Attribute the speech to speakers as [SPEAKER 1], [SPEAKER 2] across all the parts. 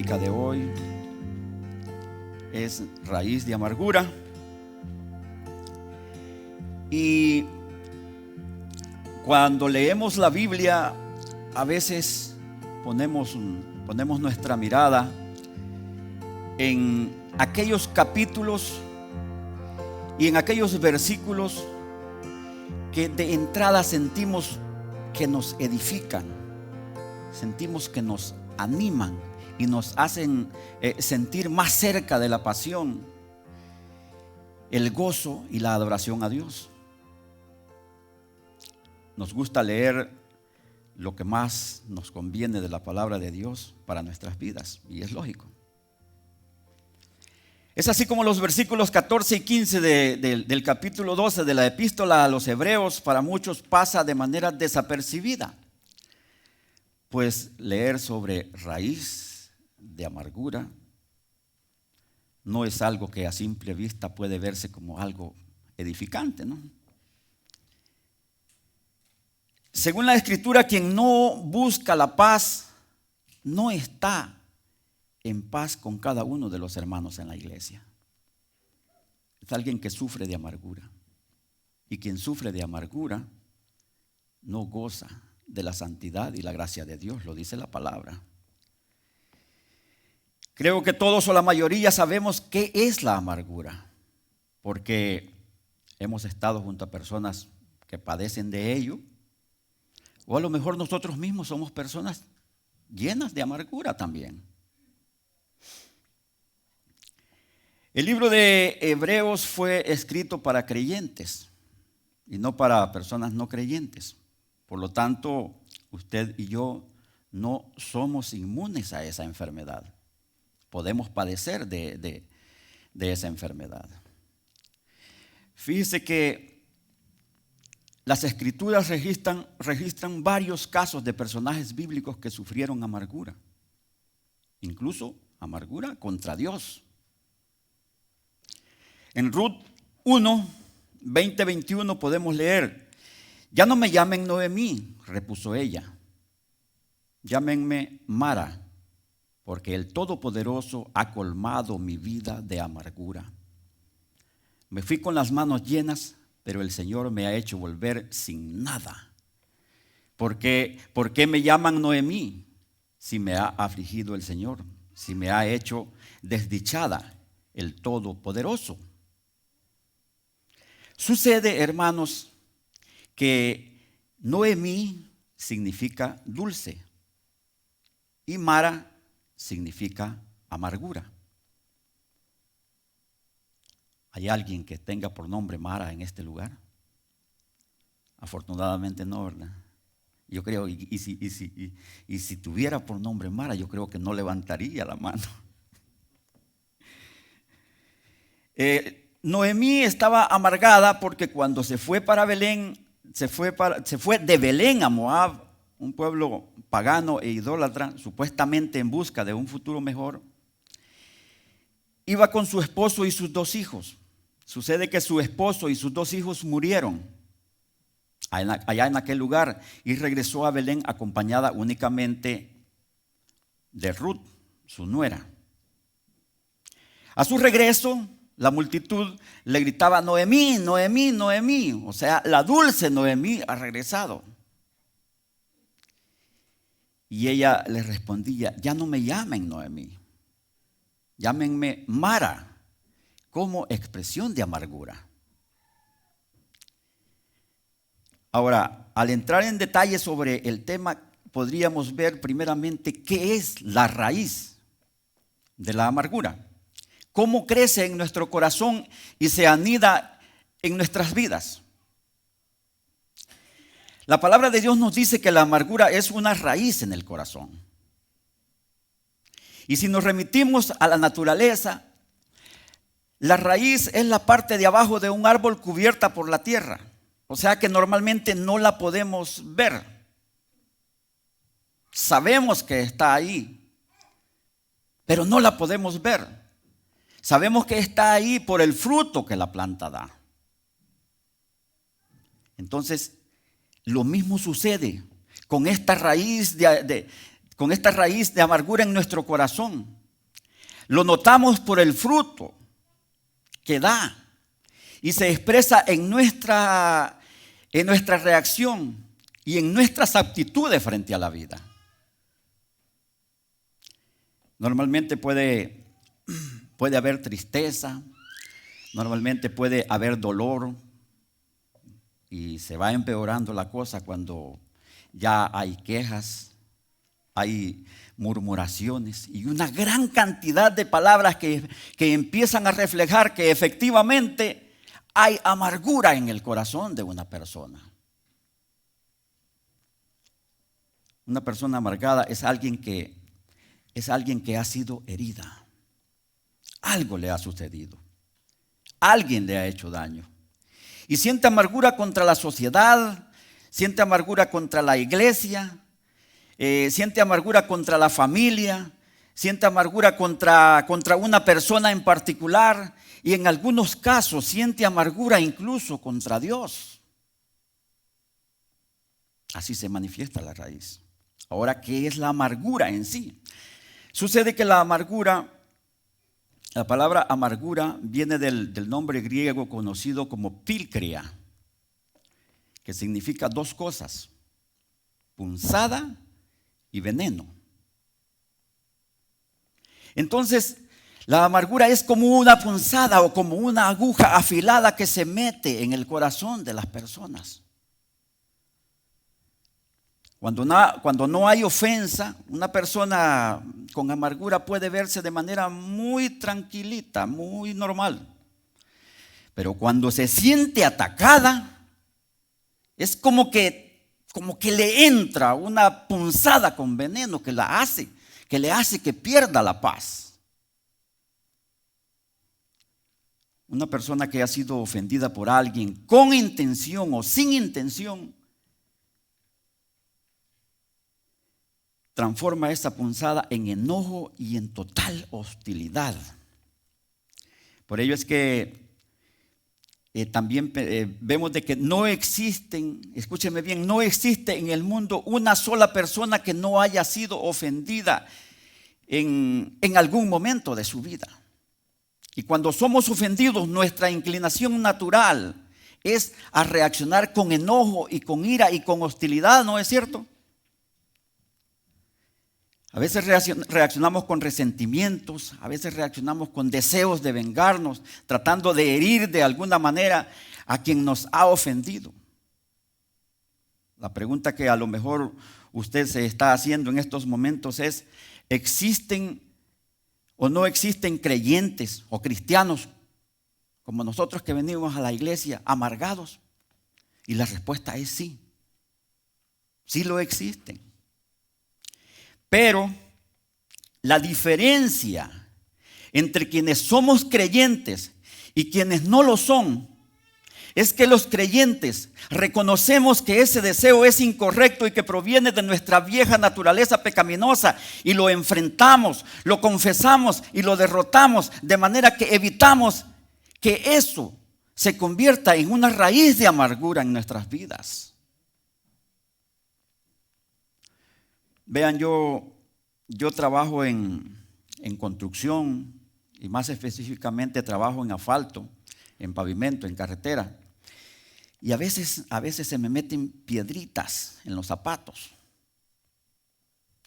[SPEAKER 1] prédica de hoy es raíz de amargura. Y cuando leemos la Biblia, a veces ponemos nuestra mirada en aquellos capítulos y en aquellos versículos que de entrada sentimos que nos edifican, sentimos que nos animan y nos hacen sentir más cerca de la pasión, el gozo y la adoración a Dios. Nos gusta leer lo que más nos conviene de la palabra de Dios para nuestras vidas, y es lógico. Es así como los versículos 14 y 15 del capítulo 12 de la epístola a los Hebreos para muchos pasa de manera desapercibida, pues leer sobre raíz de amargura no es algo que a simple vista puede verse como algo edificante, ¿no? Según la Escritura, quien no busca la paz no está en paz con cada uno de los hermanos en la iglesia. Es alguien que sufre de amargura. Y quien sufre de amargura no goza de la santidad y la gracia de Dios, lo dice la palabra. Creo que todos o la mayoría sabemos qué es la amargura, porque hemos estado junto a personas que padecen de ello, o a lo mejor nosotros mismos somos personas llenas de amargura también. El libro de Hebreos fue escrito para creyentes y no para personas no creyentes. Por lo tanto, usted y yo no somos inmunes a esa enfermedad. Podemos padecer de esa enfermedad. Fíjese que las Escrituras registran varios casos de personajes bíblicos que sufrieron amargura, incluso amargura contra Dios. En Ruth 1, 20-21 podemos leer: ya no me llamen Noemí, repuso ella, llámenme Mara, porque el Todopoderoso ha colmado mi vida de amargura. Me fui con las manos llenas, pero el Señor me ha hecho volver sin nada. ¿Por qué me llaman Noemí? Si me ha afligido el Señor, si me ha hecho desdichada el Todopoderoso. Sucede, hermanos, que Noemí significa dulce y Mara significa amargura. ¿Hay alguien que tenga por nombre Mara en este lugar? Afortunadamente no, ¿verdad? Yo creo, y si tuviera por nombre Mara, yo creo que no levantaría la mano. Noemí estaba amargada porque cuando se fue para Belén, se fue de Belén a Moab, un pueblo pagano e idólatra, supuestamente en busca de un futuro mejor. Iba con su esposo y sus 2 hijos. Sucede que su esposo y sus 2 hijos murieron allá en aquel lugar y regresó a Belén acompañada únicamente de Ruth, su nuera. A su regreso, la multitud le gritaba: Noemí, Noemí, Noemí. O sea, la dulce Noemí ha regresado. Y ella les respondía: ya no me llamen Noemí, llámenme Mara, como expresión de amargura. Ahora, al entrar en detalle sobre el tema, podríamos ver primeramente qué es la raíz de la amargura. Cómo crece en nuestro corazón y se anida en nuestras vidas. La palabra de Dios nos dice que la amargura es una raíz en el corazón. Y si nos remitimos a la naturaleza, la raíz es la parte de abajo de un árbol cubierta por la tierra. O sea que normalmente no la podemos ver. Sabemos que está ahí, pero no la podemos ver. Sabemos que está ahí por el fruto que la planta da. Entonces, lo mismo sucede con esta raíz con esta raíz de amargura en nuestro corazón. Lo notamos por el fruto que da y se expresa en nuestra reacción y en nuestras actitudes frente a la vida. Normalmente puede haber tristeza, normalmente puede haber dolor y se va empeorando la cosa cuando ya hay quejas, hay murmuraciones y una gran cantidad de palabras que empiezan a reflejar que efectivamente hay amargura en el corazón de una persona. Una persona amargada es alguien que ha sido herida. Algo le ha sucedido. Alguien le ha hecho daño. Y siente amargura contra la sociedad, siente amargura contra la iglesia, siente amargura contra la familia, siente amargura contra una persona en particular y en algunos casos siente amargura incluso contra Dios. Así se manifiesta la raíz. Ahora, ¿qué es la amargura en sí? Sucede que la palabra amargura viene del nombre griego conocido como pilcria, que significa dos cosas: punzada y veneno. Entonces, la amargura es como una punzada o como una aguja afilada que se mete en el corazón de las personas. Cuando no hay ofensa, una persona con amargura puede verse de manera muy tranquilita, muy normal. Pero cuando se siente atacada, es como que le entra una punzada con veneno que le hace que pierda la paz. Una persona que ha sido ofendida por alguien con intención o sin intención, transforma esa punzada en enojo y en total hostilidad. Por ello es que también vemos de que no existen, escúcheme bien, no existe en el mundo una sola persona que no haya sido ofendida en algún momento de su vida. Y cuando somos ofendidos, nuestra inclinación natural es a reaccionar con enojo y con ira y con hostilidad, ¿no es cierto? A veces reaccionamos con resentimientos, a veces reaccionamos con deseos de vengarnos, tratando de herir de alguna manera a quien nos ha ofendido. La pregunta que a lo mejor usted se está haciendo en estos momentos es: ¿existen o no existen creyentes o cristianos como nosotros que venimos a la iglesia amargados? Y la respuesta es sí. Sí lo existen. Pero la diferencia entre quienes somos creyentes y quienes no lo son es que los creyentes reconocemos que ese deseo es incorrecto y que proviene de nuestra vieja naturaleza pecaminosa y lo enfrentamos, lo confesamos y lo derrotamos, de manera que evitamos que eso se convierta en una raíz de amargura en nuestras vidas. Vean, yo trabajo en construcción y más específicamente trabajo en asfalto, en pavimento, en carretera. Y a veces se me meten piedritas en los zapatos.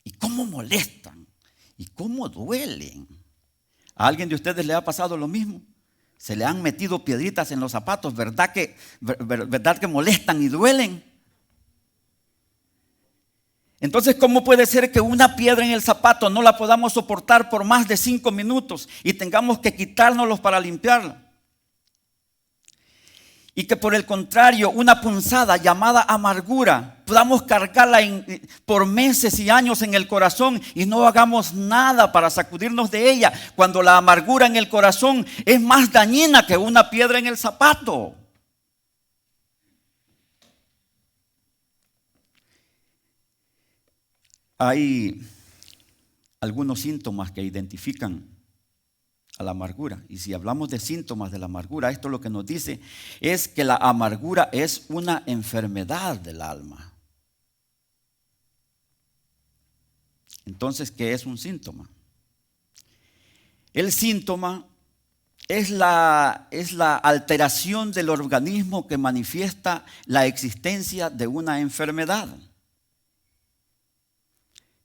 [SPEAKER 1] ¿Y cómo molestan? ¿Y cómo duelen? ¿A alguien de ustedes le ha pasado lo mismo? Se le han metido piedritas en los zapatos, ¿verdad que molestan y duelen? Entonces, ¿cómo puede ser que una piedra en el zapato no la podamos soportar por más de 5 minutos y tengamos que quitárnoslos para limpiarla? Y que por el contrario, una punzada llamada amargura, podamos cargarla por meses y años en el corazón y no hagamos nada para sacudirnos de ella, cuando la amargura en el corazón es más dañina que una piedra en el zapato. Hay algunos síntomas que identifican a la amargura. Y si hablamos de síntomas de la amargura, esto lo que nos dice es que la amargura es una enfermedad del alma. Entonces, ¿qué es un síntoma? El síntoma es la alteración del organismo que manifiesta la existencia de una enfermedad.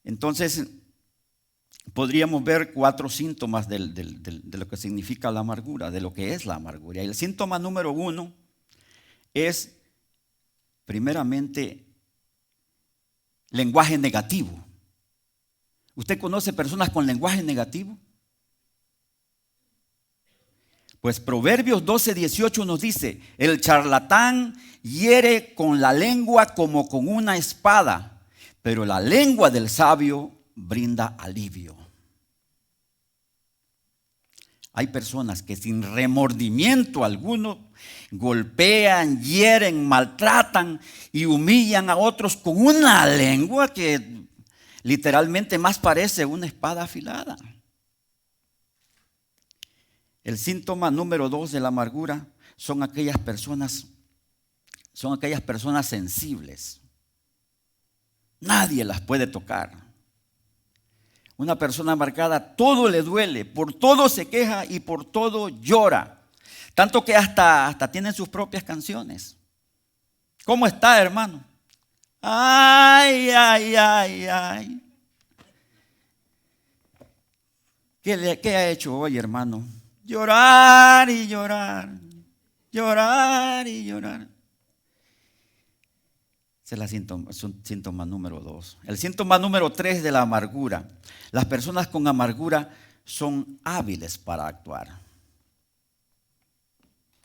[SPEAKER 1] Entonces, podríamos ver 4 síntomas de lo que significa la amargura, de lo que es la amargura. Y el síntoma número 1 es, primeramente, lenguaje negativo. ¿Usted conoce personas con lenguaje negativo? Pues Proverbios 12:18 nos dice: el charlatán hiere con la lengua como con una espada, pero la lengua del sabio brinda alivio. Hay personas que sin remordimiento alguno golpean, hieren, maltratan y humillan a otros con una lengua que literalmente más parece una espada afilada. El síntoma número 2 de la amargura son aquellas personas sensibles. Nadie las puede tocar. Una persona amargada, todo le duele, por todo se queja y por todo llora. Tanto que hasta tienen sus propias canciones. ¿Cómo está, hermano? Ay, ay, ay, ay. ¿Qué ha hecho hoy, hermano? Llorar y llorar, llorar y llorar. Ese es un síntoma número 2. El síntoma número 3 de la amargura. Las personas con amargura son hábiles para actuar.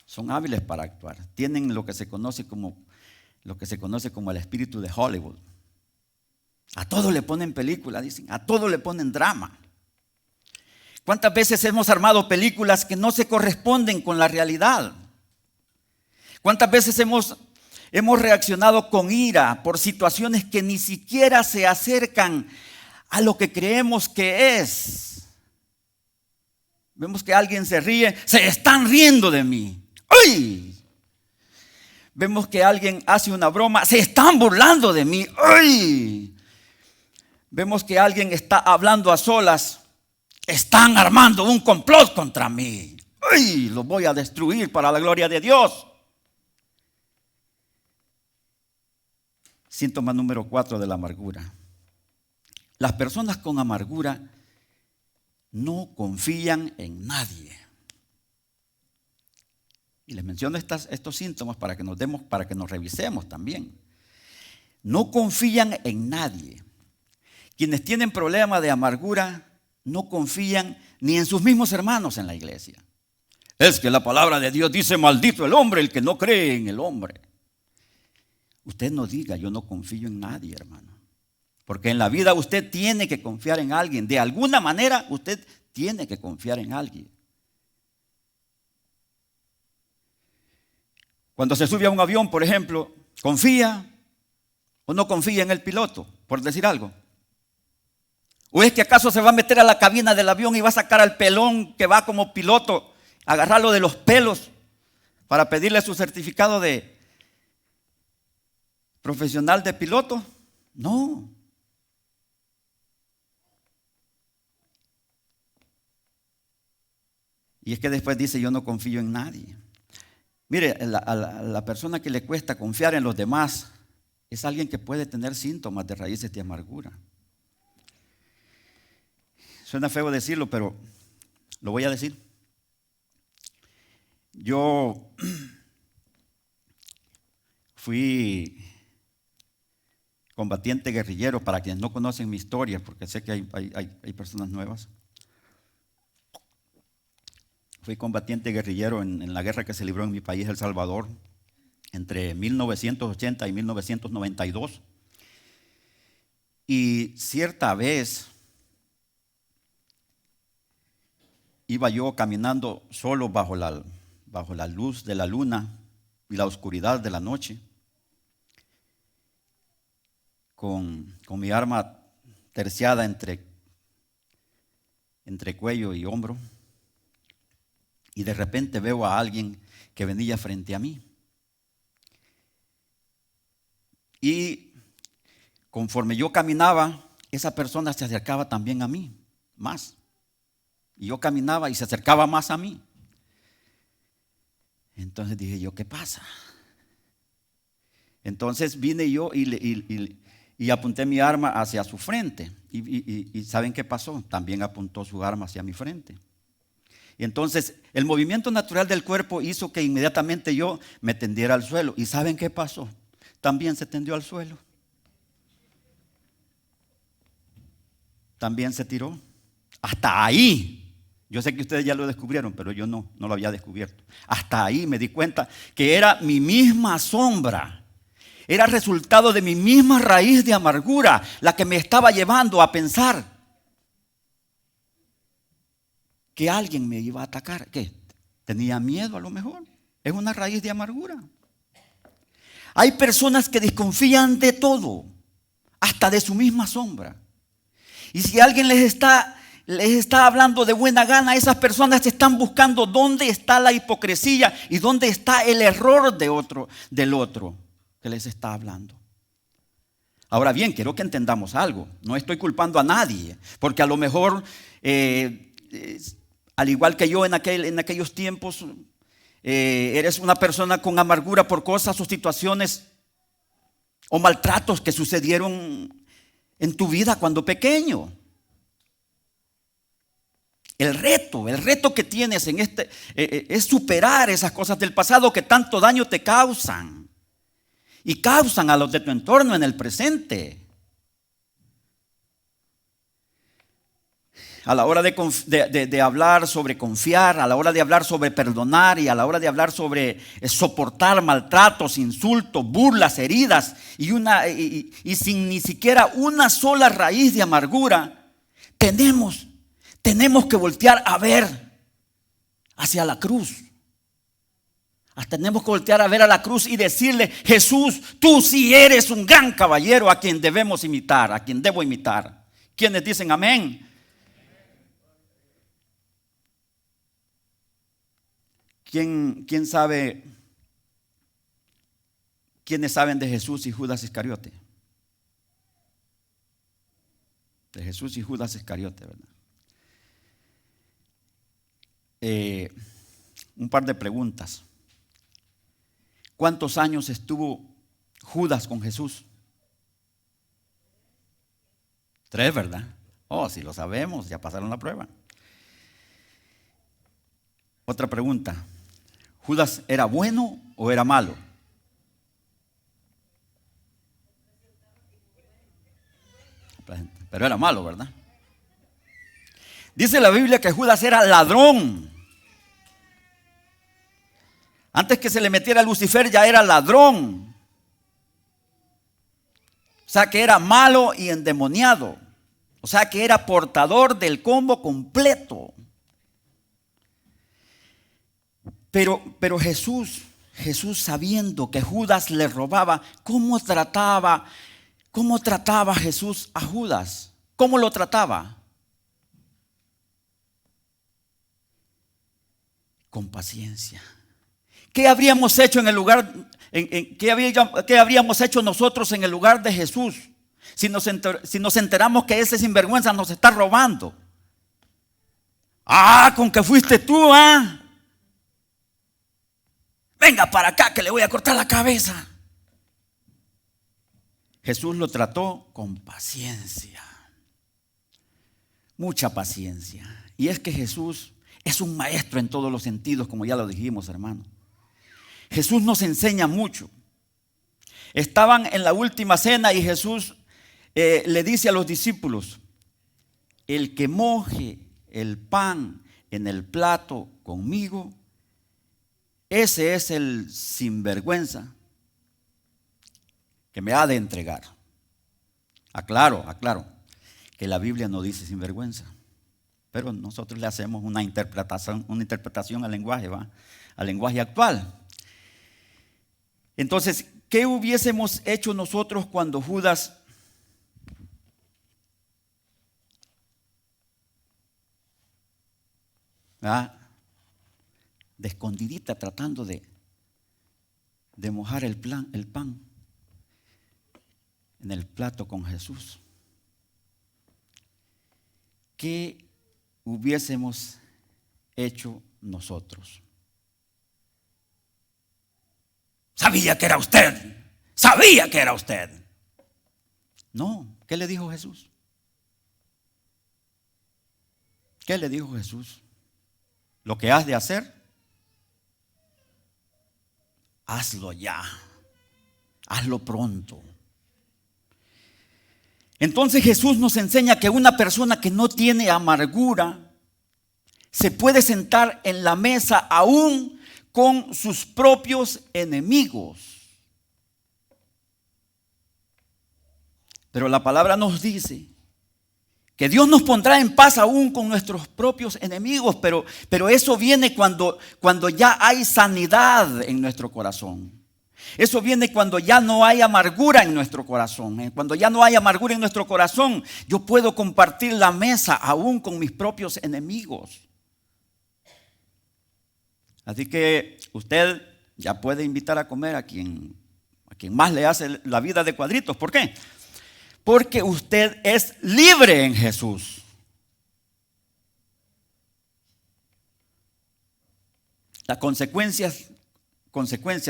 [SPEAKER 1] Son hábiles para actuar. Tienen lo que se conoce como el espíritu de Hollywood. A todo le ponen película, dicen. A todo le ponen drama. ¿Cuántas veces hemos armado películas que no se corresponden con la realidad? ¿Cuántas veces hemos reaccionado con ira por situaciones que ni siquiera se acercan a lo que creemos que es? Vemos que alguien se ríe, se están riendo de mí. ¡Ay! Vemos que alguien hace una broma, se están burlando de mí. ¡Ay! Vemos que alguien está hablando a solas, están armando un complot contra mí. ¡Ay! Los voy a destruir para la gloria de Dios. Síntoma número 4 de la amargura. Las personas con amargura no confían en nadie. Y les menciono estos síntomas para que nos revisemos también. No confían en nadie. Quienes tienen problema de amargura no confían ni en sus mismos hermanos en la iglesia. Es que la palabra de Dios dice: maldito el hombre, el que no cree en el hombre. Usted no diga: yo no confío en nadie, hermano. Porque en la vida usted tiene que confiar en alguien. De alguna manera usted tiene que confiar en alguien. Cuando se sube a un avión, por ejemplo, ¿confía o no confía en el piloto? Por decir algo. ¿O es que acaso se va a meter a la cabina del avión y va a sacar al pelón que va como piloto, agarrarlo de los pelos para pedirle su certificado de profesional de piloto? No. Y es que después dice: yo no confío en nadie. Mire, a la persona que le cuesta confiar en los demás es alguien que puede tener síntomas de raíces de amargura. Suena feo decirlo, pero lo voy a decir. Yo fui combatiente guerrillero, para quienes no conocen mi historia, porque sé que hay personas nuevas. Fui combatiente guerrillero en la guerra que se libró en mi país, El Salvador, entre 1980 y 1992. Y cierta vez iba yo caminando solo bajo la luz de la luna y la oscuridad de la noche, con mi arma terciada entre cuello y hombro. Y de repente veo a alguien que venía frente a mí. Y conforme yo caminaba, esa persona se acercaba también a mí, más. Y yo caminaba y se acercaba más a mí. Entonces dije yo, ¿qué pasa? Entonces vine yo y apunté mi arma hacia su frente. Y ¿saben qué pasó? También apuntó su arma hacia mi frente. Y entonces el movimiento natural del cuerpo hizo que inmediatamente yo me tendiera al suelo. ¿Y saben qué pasó? También se tendió al suelo. También se tiró. Hasta ahí. Yo sé que ustedes ya lo descubrieron, pero yo no lo había descubierto. Hasta ahí me di cuenta que era mi misma sombra. Era resultado de mi misma raíz de amargura la que me estaba llevando a pensar que alguien me iba a atacar. ¿Qué? Tenía miedo a lo mejor. Es una raíz de amargura. Hay personas que desconfían de todo, hasta de su misma sombra. Y si alguien les está hablando de buena gana, esas personas están buscando dónde está la hipocresía y dónde está el error del otro que les está hablando. Ahora bien, quiero que entendamos algo. No estoy culpando a nadie, porque a lo mejor, al igual que yo en aquellos tiempos, eres una persona con amargura por cosas o situaciones o maltratos que sucedieron en tu vida cuando pequeño. El reto que tienes en es superar esas cosas del pasado que tanto daño te causan y causan a los de tu entorno en el presente. A la hora de hablar sobre confiar, a la hora de hablar sobre perdonar y a la hora de hablar sobre soportar maltratos, insultos, burlas, heridas y sin ni siquiera una sola raíz de amargura, tenemos que voltear a ver hacia la cruz. Tenemos que voltear a ver a la cruz y decirle: Jesús, tú sí eres un gran caballero a quien debemos imitar, a quien debo imitar. ¿Quiénes dicen amén? ¿Quién sabe? ¿Quiénes saben de Jesús y Judas Iscariote? De Jesús y Judas Iscariote, ¿verdad? Un par de preguntas. ¿Cuántos años estuvo Judas con Jesús? 3, ¿verdad? Oh, si lo sabemos, ya pasaron la prueba. Otra pregunta. ¿Judas era bueno o era malo? Pero era malo, ¿verdad? Dice la Biblia que Judas era ladrón. Antes que se le metiera a Lucifer ya era ladrón. O sea que era malo y endemoniado. O sea que era portador del combo completo. Pero Jesús sabiendo que Judas le robaba, ¿cómo trataba Jesús a Judas? ¿Cómo lo trataba? Con paciencia. ¿Qué habríamos hecho en el lugar? ¿Qué habríamos hecho nosotros en el lugar de Jesús si nos enteramos que ese sinvergüenza nos está robando? Con que fuiste tú, venga para acá que le voy a cortar la cabeza. Jesús lo trató con paciencia, mucha paciencia. Y es que Jesús es un maestro en todos los sentidos, como ya lo dijimos, hermano. Jesús nos enseña mucho. Estaban en la última cena y Jesús le dice a los discípulos: el que moje el pan en el plato conmigo, ese es el sinvergüenza que me ha de entregar. Aclaro que la Biblia no dice sinvergüenza, pero nosotros le hacemos una interpretación al lenguaje, al lenguaje actual. Entonces, ¿qué hubiésemos hecho nosotros cuando Judas de escondidita tratando de mojar el pan en el plato con Jesús? ¿qué hubiésemos hecho nosotros? Sabía que era usted. Sabía que era usted. No, ¿qué le dijo Jesús? ¿Qué le dijo Jesús? Lo que has de hacer, hazlo ya. Hazlo pronto. Entonces Jesús nos enseña que una persona que no tiene amargura se puede sentar en la mesa aún con sus propios enemigos. Pero la palabra nos dice que Dios nos pondrá en paz aún con nuestros propios enemigos, pero eso viene cuando ya hay sanidad en nuestro corazón. Eso viene cuando ya no hay amargura en nuestro corazón. Cuando ya no hay amargura en nuestro corazón, yo puedo compartir la mesa aún con mis propios enemigos. Así que usted ya puede invitar a comer a quien más le hace la vida de cuadritos. ¿Por qué? Porque usted es libre en Jesús. Las consecuencias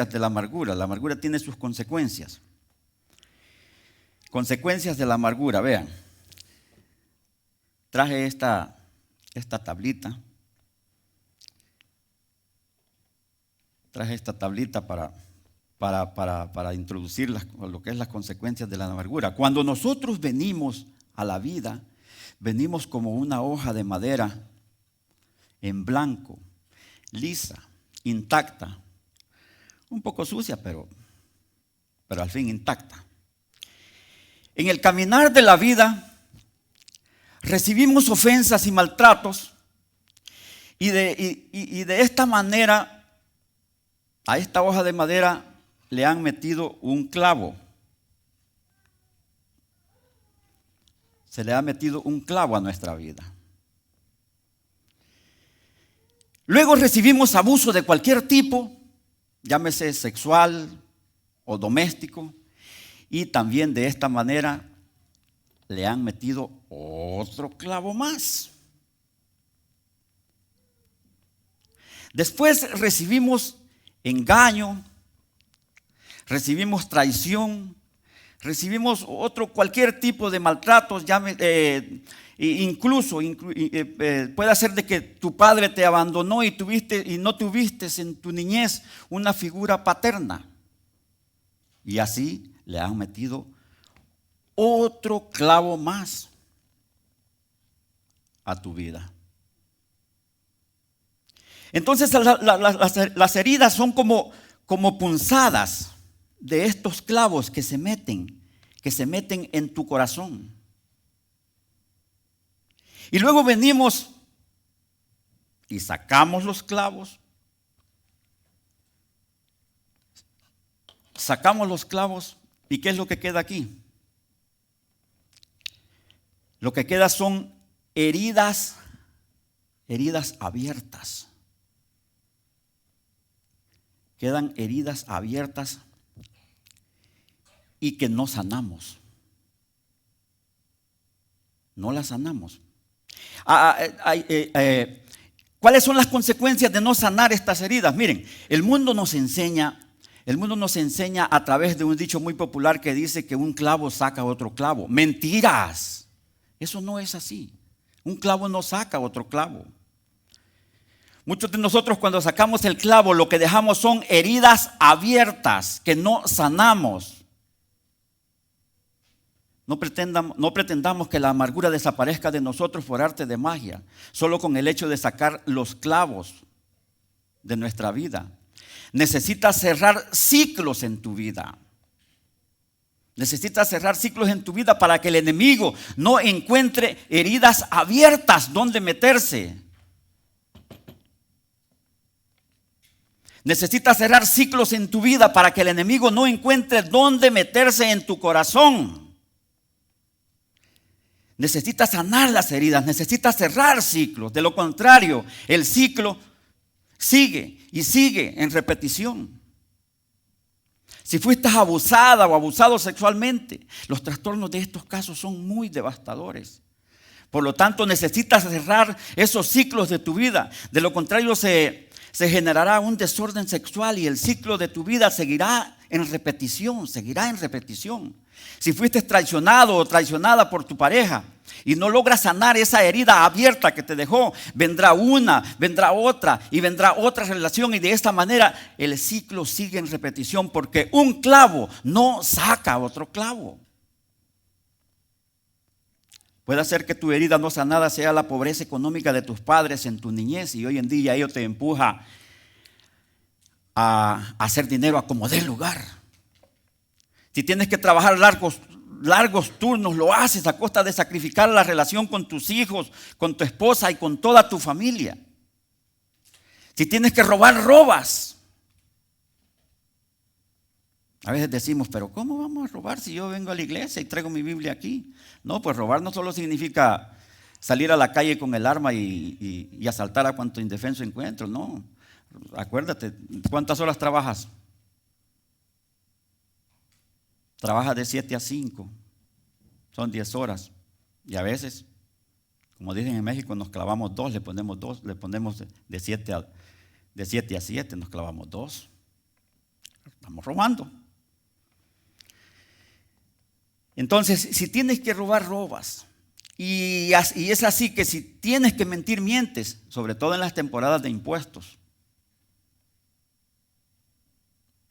[SPEAKER 1] de la amargura. La amargura tiene sus consecuencias. Consecuencias de la amargura. Vean. Traje esta tablita. Traje esta tablita para introducir lo que es las consecuencias de la amargura. Cuando nosotros venimos a la vida, venimos como una hoja de madera en blanco, lisa, intacta, un poco sucia, pero al fin intacta. En el caminar de la vida recibimos ofensas y maltratos y de esta manera a esta hoja de madera le han metido un clavo. Se le ha metido un clavo a nuestra vida. Luego recibimos abuso de cualquier tipo, llámese sexual o doméstico, y también de esta manera le han metido otro clavo más. Después recibimos engaño, recibimos traición, recibimos cualquier tipo de maltratos, incluso puede ser de que tu padre te abandonó y no tuviste en tu niñez una figura paterna. Y así le han metido otro clavo más a tu vida. Entonces las heridas son como punzadas de estos clavos que se meten en tu corazón. Y luego venimos y sacamos los clavos. Sacamos los clavos y ¿qué es lo que queda aquí? Lo que queda son heridas abiertas. Quedan heridas abiertas y que no sanamos. No las sanamos. ¿Cuáles son las consecuencias de no sanar estas heridas? Miren, el mundo nos enseña a través de un dicho muy popular que dice que un clavo saca otro clavo. Mentiras. Eso no es así. Un clavo no saca otro clavo. Muchos de nosotros cuando sacamos el clavo lo que dejamos son heridas abiertas que no sanamos. No pretendamos que la amargura desaparezca de nosotros por arte de magia, solo con el hecho de sacar los clavos de nuestra vida. Necesitas cerrar ciclos en tu vida. Necesitas cerrar ciclos en tu vida para que el enemigo no encuentre heridas abiertas donde meterse. Necesitas cerrar ciclos en tu vida para que el enemigo no encuentre dónde meterse en tu corazón. Necesitas sanar las heridas, necesitas cerrar ciclos. De lo contrario, el ciclo sigue y sigue en repetición. Si fuiste abusada o abusado sexualmente, los trastornos de estos casos son muy devastadores. Por lo tanto, necesitas cerrar esos ciclos de tu vida. De lo contrario, se generará un desorden sexual y el ciclo de tu vida seguirá en repetición, seguirá en repetición. Si fuiste traicionado o traicionada por tu pareja y no logras sanar esa herida abierta que te dejó, vendrá otra y vendrá otra relación, y de esta manera el ciclo sigue en repetición, porque un clavo no saca otro clavo. Puede ser que tu herida no sanada sea la pobreza económica de tus padres en tu niñez, y hoy en día ello te empuja a hacer dinero a como dé lugar. Si tienes que trabajar largos turnos, lo haces a costa de sacrificar la relación con tus hijos, con tu esposa y con toda tu familia. Si tienes que robar, robas. A veces decimos, pero ¿cómo vamos a robar si yo vengo a la iglesia y traigo mi Biblia aquí? No, pues robar no solo significa salir a la calle con el arma y asaltar a cuanto indefenso encuentro, no. Acuérdate, ¿cuántas horas trabajas? Trabajas de 7 a 5, son 10 horas. Y a veces, como dicen en México, nos clavamos 2, le ponemos de 7 a 7, nos clavamos 2. Estamos robando. Entonces, si tienes que robar, robas. Y es así que si tienes que mentir, mientes, sobre todo en las temporadas de impuestos.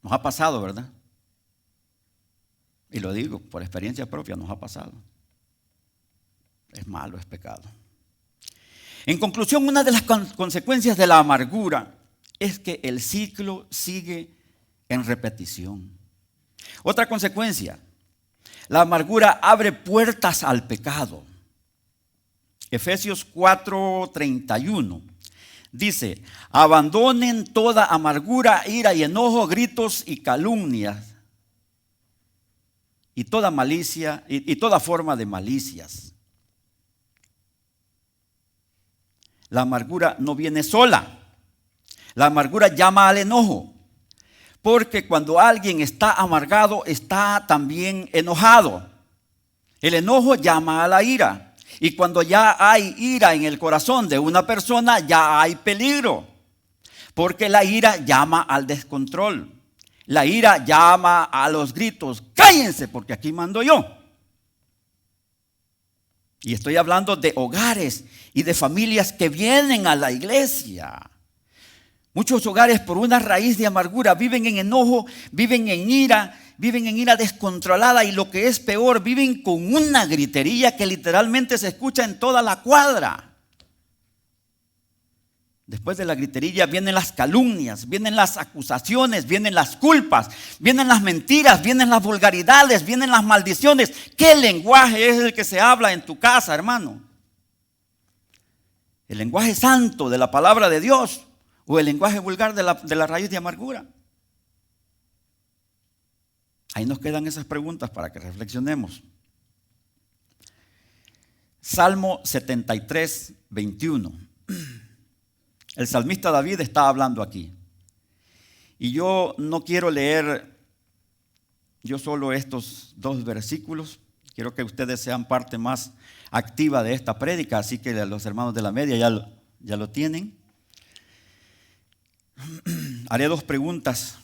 [SPEAKER 1] Nos ha pasado, ¿verdad? Y lo digo por experiencia propia, nos ha pasado. Es malo, es pecado. En conclusión, una de las consecuencias de la amargura es que el ciclo sigue en repetición. Otra consecuencia, la amargura abre puertas al pecado. Efesios 4:31 dice: abandonen toda amargura, ira y enojo, gritos y calumnias, y toda malicia y toda forma de malicias. La amargura no viene sola. La amargura llama al enojo, porque cuando alguien está amargado, está también enojado. El enojo llama a la ira, y cuando ya hay ira en el corazón de una persona, ya hay peligro, porque la ira llama al descontrol. La ira llama a los gritos: cállense porque aquí mando yo. Y estoy hablando de hogares y de familias que vienen a la iglesia. Muchos hogares, por una raíz de amargura, viven en enojo, viven en ira descontrolada, y lo que es peor, viven con una gritería que literalmente se escucha en toda la cuadra. Después de la gritería vienen las calumnias, vienen las acusaciones, vienen las culpas, vienen las mentiras, vienen las vulgaridades, vienen las maldiciones. ¿Qué lenguaje es el que se habla en tu casa, hermano? ¿El lenguaje santo de la palabra de Dios o el lenguaje vulgar de la raíz de amargura? Ahí nos quedan esas preguntas para que reflexionemos. Salmo 73:21. El salmista David está hablando aquí. Y yo no quiero leer yo solo estos 2 versículos. Quiero que ustedes sean parte más activa de esta prédica, así que los hermanos de la media ya lo tienen. Haré 2 preguntas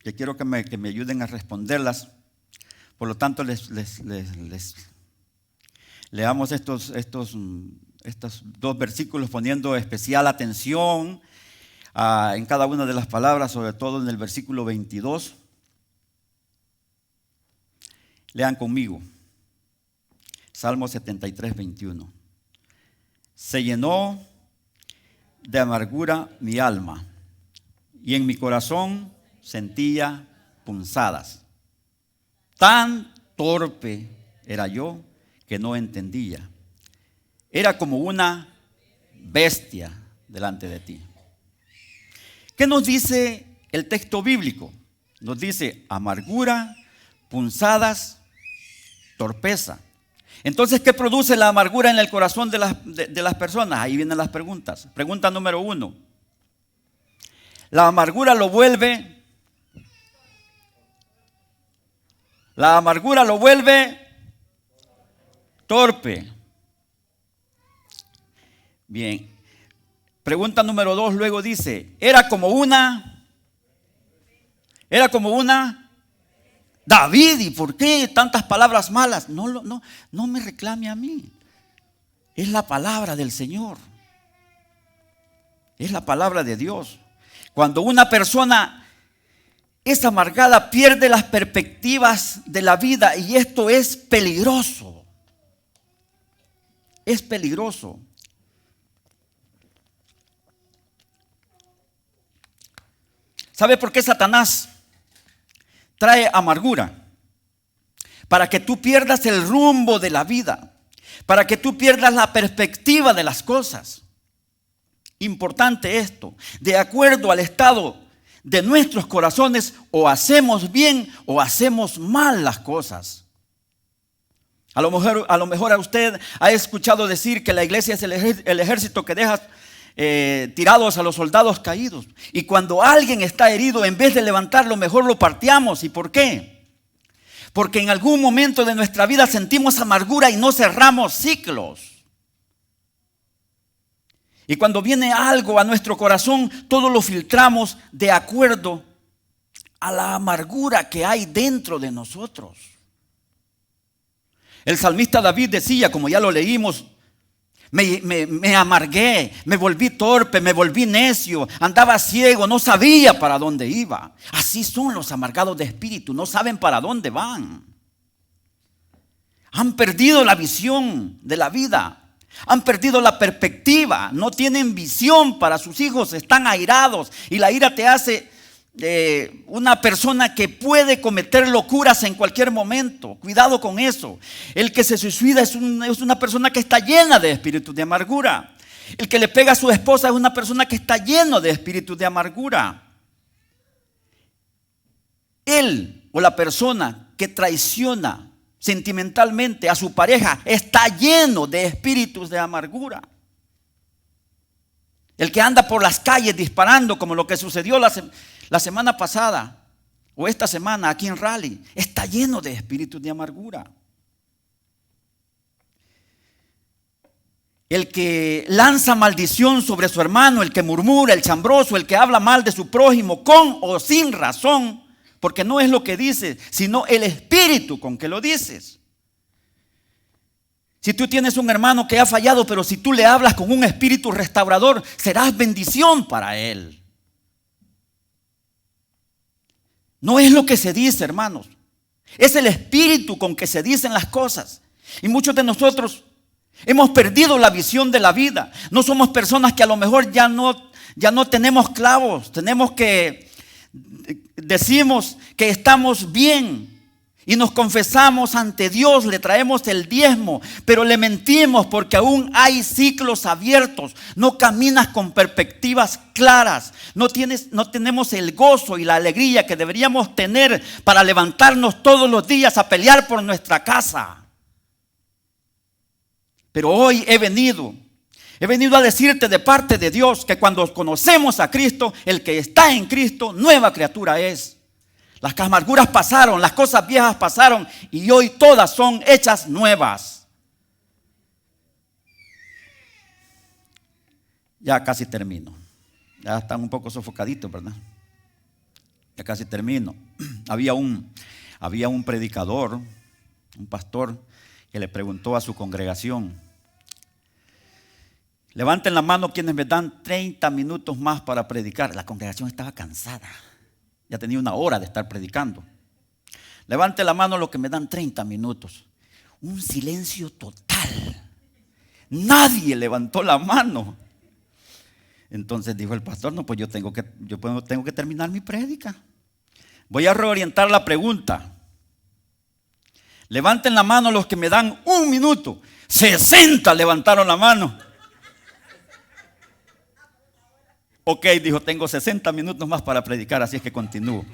[SPEAKER 1] que quiero que me ayuden a responderlas. Por lo tanto, les leamos estos 2 versículos poniendo especial atención en cada una de las palabras, sobre todo en el versículo 22. Lean conmigo. Salmo 73:21. Se llenó de amargura mi alma, y en mi corazón sentía punzadas. Tan torpe era yo que no entendía. Era como una bestia delante de ti. ¿Qué nos dice el texto bíblico? Nos dice amargura, punzadas, torpeza. Entonces, ¿qué produce la amargura en el corazón de las personas? Ahí vienen las preguntas. Pregunta número 1. La amargura lo vuelve torpe. Bien. Pregunta número 2, luego dice, era como una David. ¿Y por qué tantas palabras malas? No me reclame a mí. Es la palabra del Señor. Es la palabra de Dios. Cuando una persona es amargada, pierde las perspectivas de la vida, y esto es peligroso. Es peligroso. ¿Sabe por qué Satanás trae amargura? Para que tú pierdas el rumbo de la vida, para que tú pierdas la perspectiva de las cosas. Importante esto, de acuerdo al estado de nuestros corazones, o hacemos bien o hacemos mal las cosas. A lo mejor a usted ha escuchado decir que la iglesia es el ejército que deja tirados a los soldados caídos. Y cuando alguien está herido, en vez de levantarlo, mejor lo parteamos. ¿Y por qué? Porque en algún momento de nuestra vida sentimos amargura y no cerramos ciclos. Y cuando viene algo a nuestro corazón, todo lo filtramos de acuerdo a la amargura que hay dentro de nosotros. El salmista David decía, como ya lo leímos, me amargué, me volví torpe, me volví necio, andaba ciego, no sabía para dónde iba. Así son los amargados de espíritu, no saben para dónde van. Han perdido la visión de la vida. Han perdido la perspectiva, no tienen visión para sus hijos, están airados, y la ira te hace una persona que puede cometer locuras en cualquier momento. Cuidado con eso. El que se suicida es una persona que está llena de espíritus de amargura. El que le pega a su esposa es una persona que está lleno de espíritus de amargura. Él o la persona que traiciona sentimentalmente a su pareja está lleno de espíritus de amargura. El que anda por las calles disparando, como lo que sucedió la semana pasada o esta semana aquí en Raleigh, está lleno de espíritus de amargura. El que lanza maldición sobre su hermano, el que murmura, el chambroso, el que habla mal de su prójimo con o sin razón, porque no es lo que dices, sino el espíritu con que lo dices. Si tú tienes un hermano que ha fallado, pero si tú le hablas con un espíritu restaurador, serás bendición para él. No es lo que se dice, hermanos. Es el espíritu con que se dicen las cosas. Y muchos de nosotros hemos perdido la visión de la vida. No somos personas que a lo mejor ya no tenemos clavos. Decimos que estamos bien y nos confesamos ante Dios, le traemos el diezmo, pero le mentimos porque aún hay ciclos abiertos. No caminas con perspectivas claras, no tenemos el gozo y la alegría que deberíamos tener para levantarnos todos los días a pelear por nuestra casa. Pero hoy he venido a decirte de parte de Dios que cuando conocemos a Cristo, el que está en Cristo, nueva criatura es. Las amarguras pasaron, las cosas viejas pasaron y hoy todas son hechas nuevas. Ya casi termino. Ya están un poco sofocaditos, ¿verdad? Ya casi termino. Había un predicador, un pastor, que le preguntó a su congregación: levanten la mano quienes me dan 30 minutos más para predicar. La congregación estaba cansada. Ya tenía una hora de estar predicando. Levanten la mano los que me dan 30 minutos. Un silencio total. Nadie levantó la mano. Entonces dijo el pastor: no, pues yo tengo que terminar mi prédica. Voy a reorientar la pregunta. Levanten la mano los que me dan un minuto. 60 levantaron la mano. Ok, dijo, tengo 60 minutos más para predicar, así es que continúo.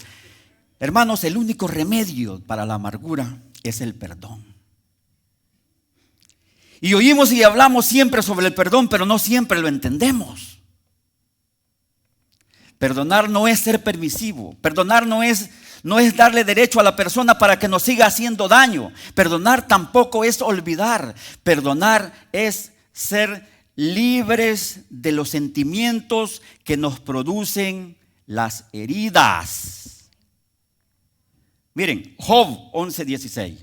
[SPEAKER 1] Hermanos, el único remedio para la amargura es el perdón. Y oímos y hablamos siempre sobre el perdón, pero no siempre lo entendemos. Perdonar no es ser permisivo. Perdonar no es darle derecho a la persona para que nos siga haciendo daño. Perdonar tampoco es olvidar. Perdonar es ser libres de los sentimientos que nos producen las heridas. Miren, Job 11:16.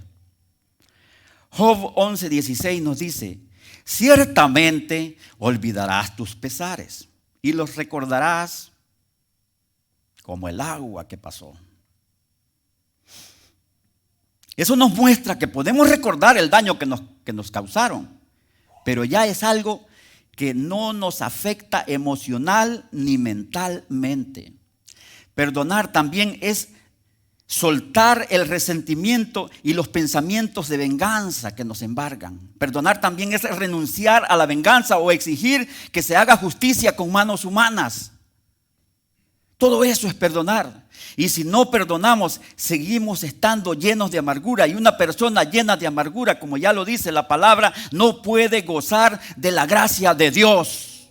[SPEAKER 1] Job 11:16 nos dice: ciertamente olvidarás tus pesares y los recordarás como el agua que pasó. Eso nos muestra que podemos recordar el daño que nos causaron, pero ya es algo que no nos afecta emocional ni mentalmente. Perdonar también es soltar el resentimiento y los pensamientos de venganza que nos embargan. Perdonar también es renunciar a la venganza o exigir que se haga justicia con manos humanas. Todo eso es perdonar. Y si no perdonamos, seguimos estando llenos de amargura. Y una persona llena de amargura, como ya lo dice la palabra, no puede gozar de la gracia de Dios.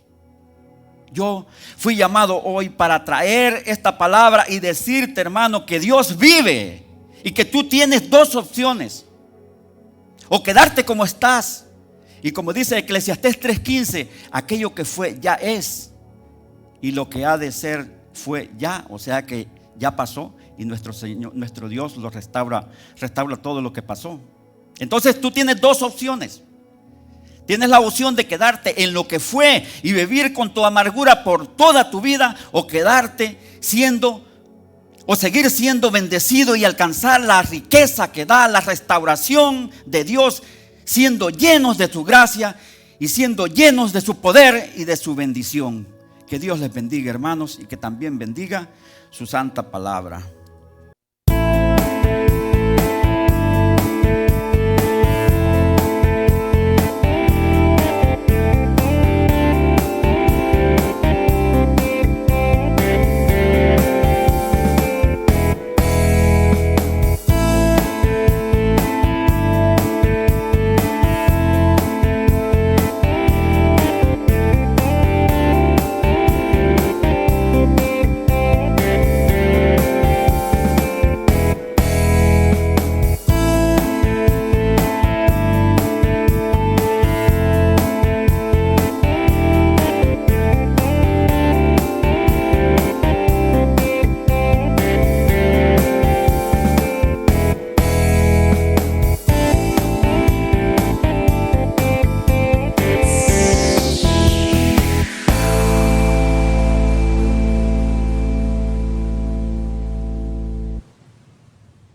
[SPEAKER 1] Yo fui llamado hoy para traer esta palabra y decirte, hermano, que Dios vive y que tú tienes dos opciones: o quedarte como estás, y como dice Eclesiastés 3:15, aquello que fue ya es, y lo que ha de ser fue ya, o sea que ya pasó, y nuestro Señor, nuestro Dios lo restaura todo lo que pasó. Entonces tú tienes dos opciones. Tienes la opción de quedarte en lo que fue y vivir con tu amargura por toda tu vida, o quedarte o seguir siendo bendecido y alcanzar la riqueza que da la restauración de Dios, siendo llenos de su gracia y siendo llenos de su poder y de su bendición. Que Dios les bendiga, hermanos, y que también bendiga su santa palabra.